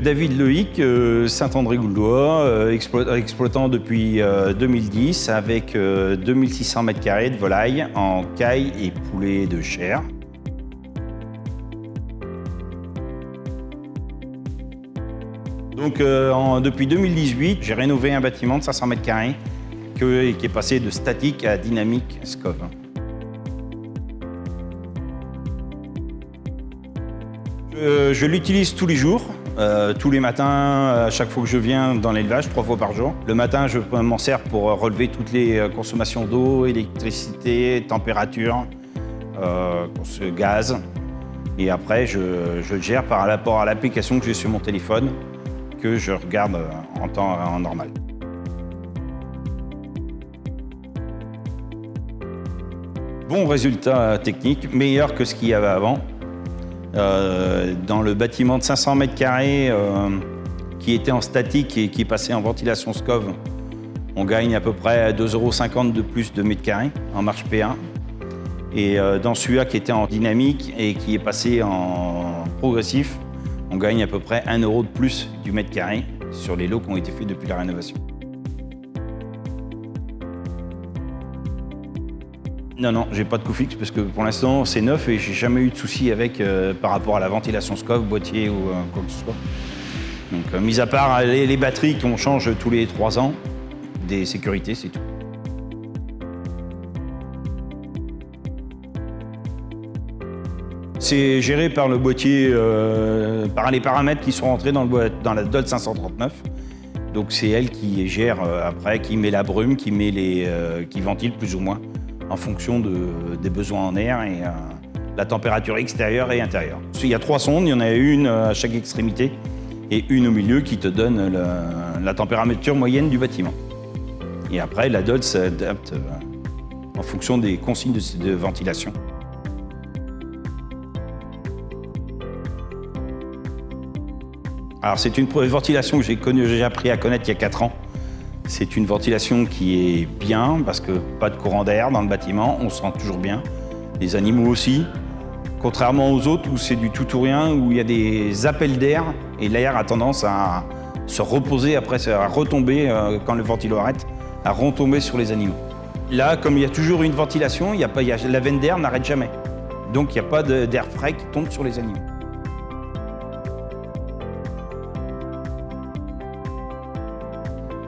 David Loïc, Saint-André-Gouldois, exploitant depuis 2010 avec 2600 m² de volailles en caille et poulet de chair. Donc depuis 2018, j'ai rénové un bâtiment de 500 m² qui est passé de statique à dynamique SCOV. Je l'utilise tous les jours, tous les matins, à chaque fois que je viens dans l'élevage, 3 fois par jour. Le matin, je m'en sers pour relever toutes les consommations d'eau, électricité, température, gaz. Et après, je le gère par rapport à l'application que j'ai sur mon téléphone, que je regarde en temps normal. Bon résultat technique, meilleur que ce qu'il y avait avant. Dans le bâtiment de 500 m² qui était en statique et qui est passé en ventilation SCOV, on gagne à peu près 2,50 € de plus de m² en marche P1. Et dans celui-là qui était en dynamique et qui est passé en progressif, on gagne à peu près 1 € de plus du m² sur les lots qui ont été faits depuis la rénovation. Non, j'ai pas de coût fixe parce que pour l'instant c'est neuf et j'ai jamais eu de soucis avec par rapport à la ventilation SCOV, boîtier ou quoi que ce soit. Donc mis à part les batteries qu'on change tous les 3 ans, des sécurités, c'est tout. C'est géré par le boîtier, par les paramètres qui sont rentrés dans la DOLT 539. Donc c'est elle qui gère après, qui met la brume, qui ventile plus ou moins, en fonction des besoins en air et la température extérieure et intérieure. Il y a 3 sondes, il y en a une à chaque extrémité et une au milieu qui te donne la température moyenne du bâtiment. Et après, la DOLT s'adapte en fonction des consignes de ventilation. Alors c'est une ventilation que j'ai appris à connaître il y a 4 ans. C'est une ventilation qui est bien parce que pas de courant d'air dans le bâtiment, on se sent toujours bien. Les animaux aussi, contrairement aux autres où c'est du tout ou rien, où il y a des appels d'air et l'air a tendance à se reposer après, à retomber quand le ventilo arrête, à retomber sur les animaux. Là, comme il y a toujours une ventilation, la veine d'air n'arrête jamais. Donc il n'y a pas d'air frais qui tombe sur les animaux.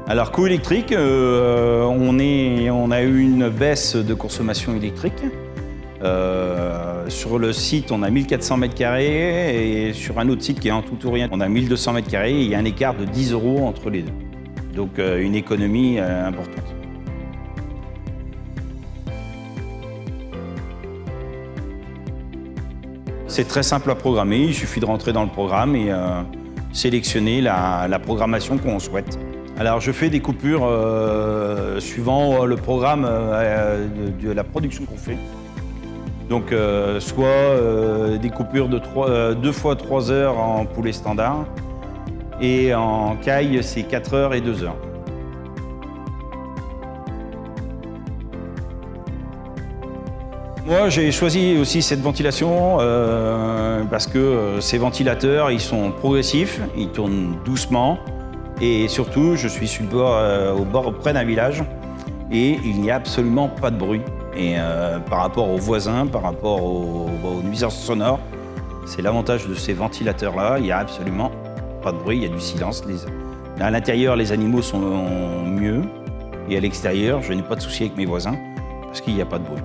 Alors, coût électrique, on a eu une baisse de consommation électrique. Sur le site, on a 1400 m² et sur un autre site qui est en tout ou rien, on a 1200 m² et il y a un écart de 10 € entre les deux. Donc, une économie importante. C'est très simple à programmer, il suffit de rentrer dans le programme et sélectionner la programmation qu'on souhaite. Alors je fais des coupures suivant le programme de la production qu'on fait. Donc soit des coupures de 2 fois 3 heures en poulet standard et en caille c'est 4 heures et 2 heures. Moi j'ai choisi aussi cette ventilation parce que ces ventilateurs ils sont progressifs, ils tournent doucement. Et surtout, je suis sur au bord près d'un village et il n'y a absolument pas de bruit. Et par rapport aux voisins, par rapport aux nuisances sonores, c'est l'avantage de ces ventilateurs-là. Il n'y a absolument pas de bruit, il y a du silence. À l'intérieur, les animaux sont mieux et à l'extérieur, je n'ai pas de souci avec mes voisins parce qu'il n'y a pas de bruit.